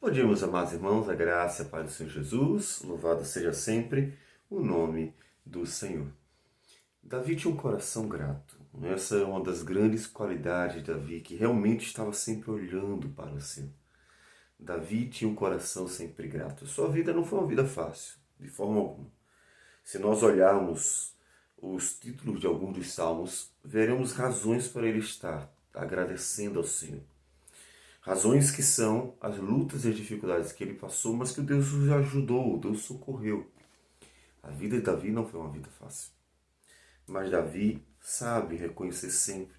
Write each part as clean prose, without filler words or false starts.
Bom dia, meus amados irmãos, a graça e a paz do Senhor Jesus, louvado seja sempre o nome do Senhor. Davi tinha um coração grato. Essa é uma das grandes qualidades de Davi, que realmente estava sempre olhando para o Senhor. Davi tinha um coração sempre grato. Sua vida não foi uma vida fácil, de forma alguma. Se nós olharmos os títulos de alguns dos salmos, veremos razões para ele estar agradecendo ao Senhor. Razões que são as lutas e as dificuldades que ele passou, mas que Deus o ajudou, Deus o socorreu. A vida de Davi não foi uma vida fácil. Mas Davi sabe reconhecer sempre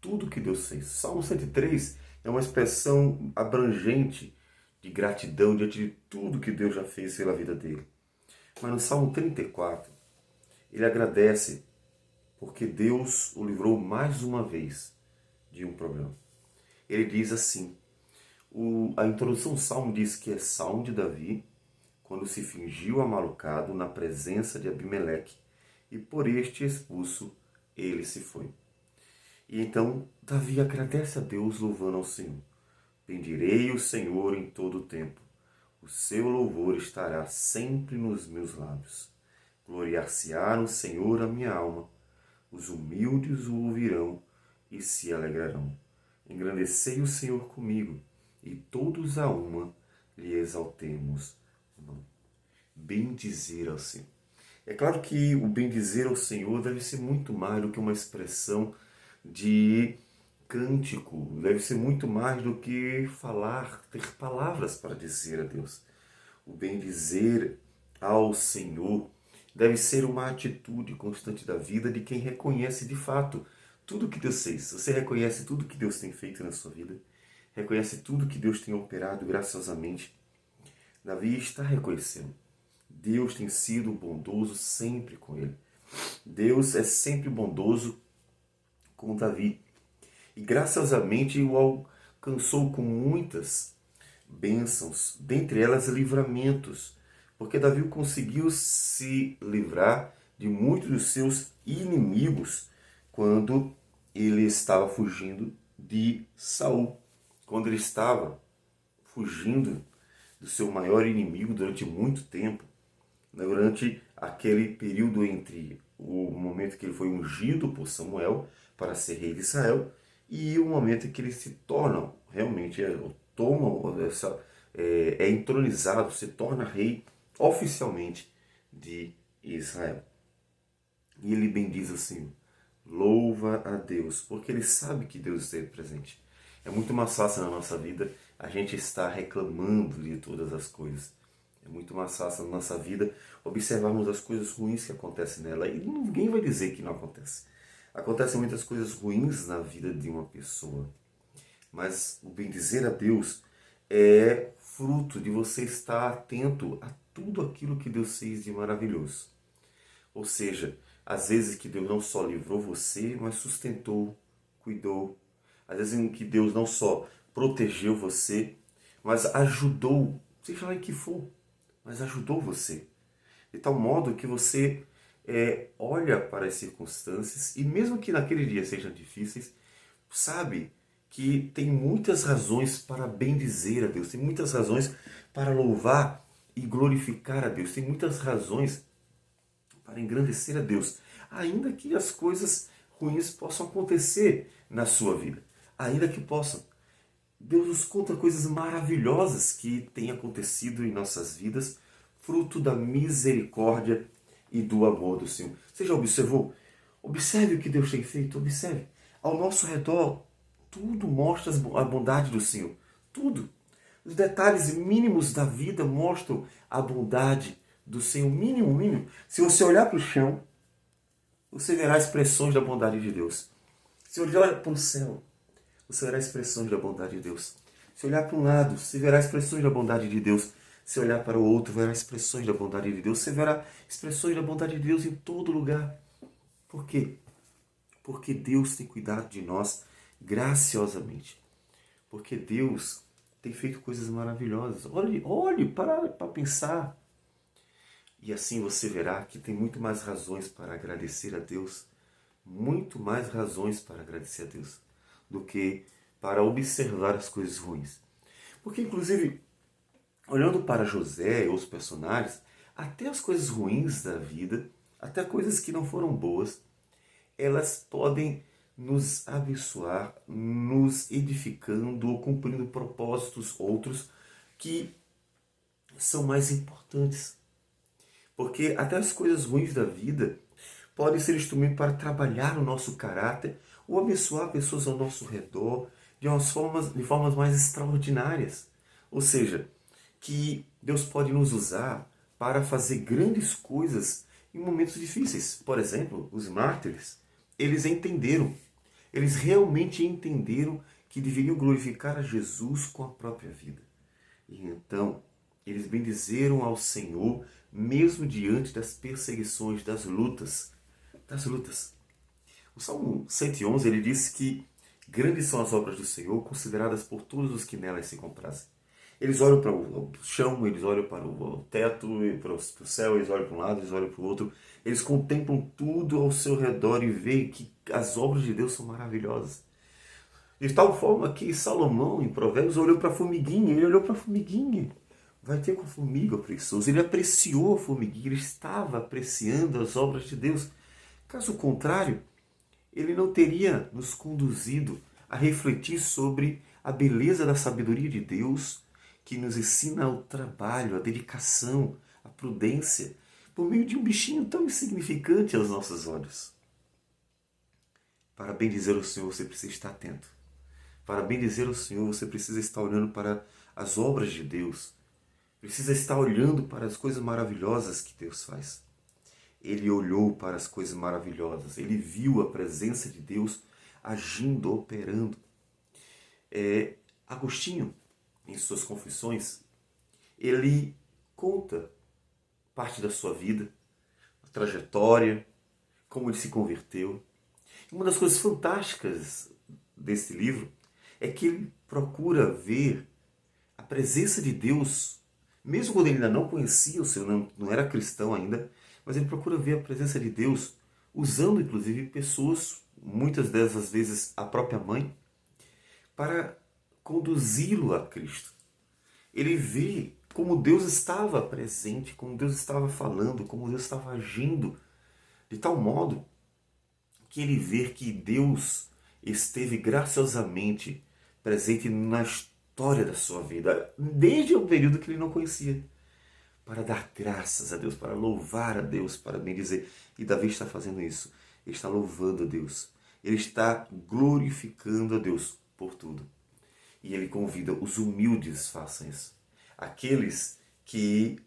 tudo que Deus fez. Salmo 103 é uma expressão abrangente de gratidão diante de tudo que Deus já fez pela vida dele. Mas no Salmo 34, ele agradece porque Deus o livrou mais uma vez de um problema. Ele diz assim, a introdução do Salmo diz que é Salmo de Davi, quando se fingiu amalucado na presença de Abimeleque, e por este expulso ele se foi. E então Davi agradece a Deus, louvando ao Senhor. Bendirei o Senhor em todo o tempo. O seu louvor estará sempre nos meus lábios. Gloriar-se-á no Senhor a minha alma. Os humildes o ouvirão e se alegrarão. Engrandecei o Senhor comigo, e todos a uma lhe exaltemos o nome. Bendizer ao Senhor. É claro que o bendizer ao Senhor deve ser muito mais do que uma expressão de cântico, deve ser muito mais do que falar, ter palavras para dizer a Deus. O bendizer ao Senhor deve ser uma atitude constante da vida de quem reconhece de fato tudo que Deus fez. Você reconhece tudo que Deus tem feito na sua vida, reconhece tudo que Deus tem operado graciosamente. Davi está reconhecendo. Deus tem sido bondoso sempre com ele. Deus é sempre bondoso com Davi. E graciosamente o alcançou com muitas bênçãos, dentre elas livramentos, porque Davi conseguiu se livrar de muitos dos seus inimigos quando ele estava fugindo de Saul, quando ele estava fugindo do seu maior inimigo durante muito tempo, durante aquele período entre o momento que ele foi ungido por Samuel para ser rei de Israel e o momento em que ele se torna realmente é entronizado, se torna rei oficialmente de Israel. E ele bendiz o Senhor, louva a Deus, porque ele sabe que Deus esteve presente. É muito mais fácil na nossa vida a gente estar reclamando de todas as coisas. É muito mais fácil na nossa vida observarmos as coisas ruins que acontecem nela. E ninguém vai dizer que não acontece. Acontecem muitas coisas ruins na vida de uma pessoa. Mas o bendizer a Deus é fruto de você estar atento a tudo aquilo que Deus fez de maravilhoso. Ou seja, às vezes que Deus não só livrou você, mas sustentou, cuidou. Às vezes em que Deus não só protegeu você, mas ajudou, seja lá em que for, mas ajudou você. De tal modo que você olha para as circunstâncias e mesmo que naquele dia sejam difíceis, sabe que tem muitas razões para bendizer a Deus, tem muitas razões para louvar e glorificar a Deus, tem muitas razões para engrandecer a Deus, ainda que as coisas ruins possam acontecer na sua vida, ainda que possam. Deus nos conta coisas maravilhosas que têm acontecido em nossas vidas, fruto da misericórdia e do amor do Senhor. Você já observou? Observe o que Deus tem feito, observe. Ao nosso redor, tudo mostra a bondade do Senhor. Tudo. Os detalhes mínimos da vida mostram a bondade do Senhor. Mínimo, mínimo. Se você olhar para o chão, você verá expressões da bondade de Deus. Se olhar para o céu, você verá expressões da bondade de Deus. Se olhar para um lado, você verá expressões da bondade de Deus. Se olhar para o outro, verá expressões da bondade de Deus. Você verá expressões da bondade de Deus em todo lugar. Por quê? Porque Deus tem cuidado de nós graciosamente. Porque Deus tem feito coisas maravilhosas. Olhe para pensar. E assim você verá que tem muito mais razões para agradecer a Deus. Muito mais razões para agradecer a Deus do que para observar as coisas ruins. Porque, inclusive, olhando para José e os personagens, até as coisas ruins da vida, até coisas que não foram boas, elas podem nos abençoar, nos edificando ou cumprindo propósitos outros que são mais importantes. Porque até as coisas ruins da vida podem ser instrumento para trabalhar o nosso caráter ou abençoar pessoas ao nosso redor de formas mais extraordinárias. Ou seja, que Deus pode nos usar para fazer grandes coisas em momentos difíceis. Por exemplo, os mártires, eles realmente entenderam que deveriam glorificar a Jesus com a própria vida. E então, eles bendizeram ao Senhor, mesmo diante das perseguições, das lutas. O Salmo 111, ele diz que grandes são as obras do Senhor, consideradas por todos os que nelas se comprazem. Eles olham para o chão, eles olham para o teto, para o céu, eles olham para um lado, eles olham para o outro. Eles contemplam tudo ao seu redor e veem que as obras de Deus são maravilhosas. De tal forma que Salomão, em Provérbios, olhou para a formiguinha. Ele olhou para a formiguinha. Vai ter com a formiga, preçoso. Ele apreciou a formiguinha, ele estava apreciando as obras de Deus. Caso contrário, ele não teria nos conduzido a refletir sobre a beleza da sabedoria de Deus, que nos ensina o trabalho, a dedicação, a prudência, por meio de um bichinho tão insignificante aos nossos olhos. Para bem dizer o Senhor, você precisa estar atento. Para bem dizer o Senhor, você precisa estar olhando para as obras de Deus. Precisa estar olhando para as coisas maravilhosas que Deus faz. Ele olhou para as coisas maravilhosas. Ele viu a presença de Deus agindo, operando. Agostinho, em suas confissões, ele conta parte da sua vida, a trajetória, como ele se converteu. Uma das coisas fantásticas desse livro é que ele procura ver a presença de Deus, mesmo quando ele ainda não conhecia o Senhor, não era cristão ainda, mas ele procura ver a presença de Deus usando inclusive pessoas, muitas dessas vezes a própria mãe, para conduzi-lo a Cristo. Ele vê como Deus estava presente, como Deus estava falando, como Deus estava agindo, de tal modo que ele vê que Deus esteve graciosamente presente na história da sua vida, desde o período que ele não conhecia, para dar graças a Deus, para louvar a Deus, para bem dizer. E Davi está fazendo isso. Ele está louvando a Deus. Ele está glorificando a Deus por tudo. E ele convida os humildes façam isso. Aqueles que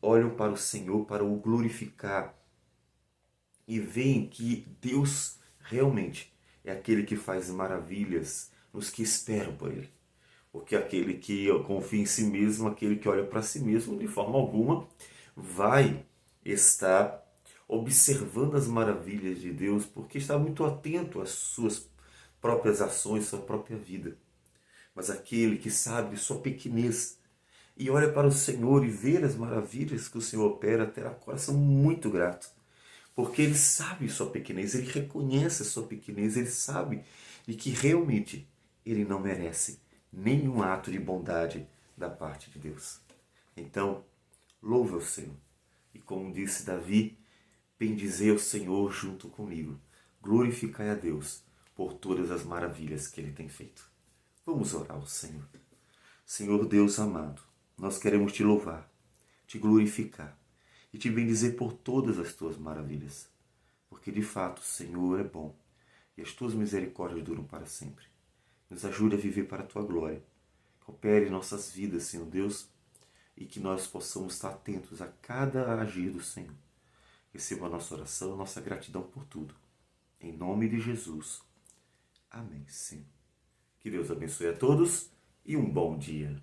olham para o Senhor para o glorificar e veem que Deus realmente é aquele que faz maravilhas nos que esperam por Ele. Porque aquele que confia em si mesmo, aquele que olha para si mesmo, de forma alguma, vai estar observando as maravilhas de Deus, porque está muito atento às suas próprias ações, sua própria vida. Mas aquele que sabe de sua pequenez e olha para o Senhor e vê as maravilhas que o Senhor opera, terá coração muito grato. Porque ele sabe sua pequenez, ele reconhece a sua pequenez, ele sabe de que realmente ele não merece nenhum ato de bondade da parte de Deus. Então, louve o Senhor. E como disse Davi, bendizei o Senhor junto comigo. Glorificai a Deus por todas as maravilhas que Ele tem feito. Vamos orar ao Senhor. Senhor Deus amado, nós queremos Te louvar, Te glorificar e Te bendizer por todas as Tuas maravilhas. Porque de fato o Senhor é bom e as Tuas misericórdias duram para sempre. Nos ajude a viver para a Tua glória. Opere em nossas vidas, Senhor Deus, e que nós possamos estar atentos a cada agir do Senhor. Receba a nossa oração, a nossa gratidão por tudo. Em nome de Jesus. Amém, Senhor. Que Deus abençoe a todos e um bom dia.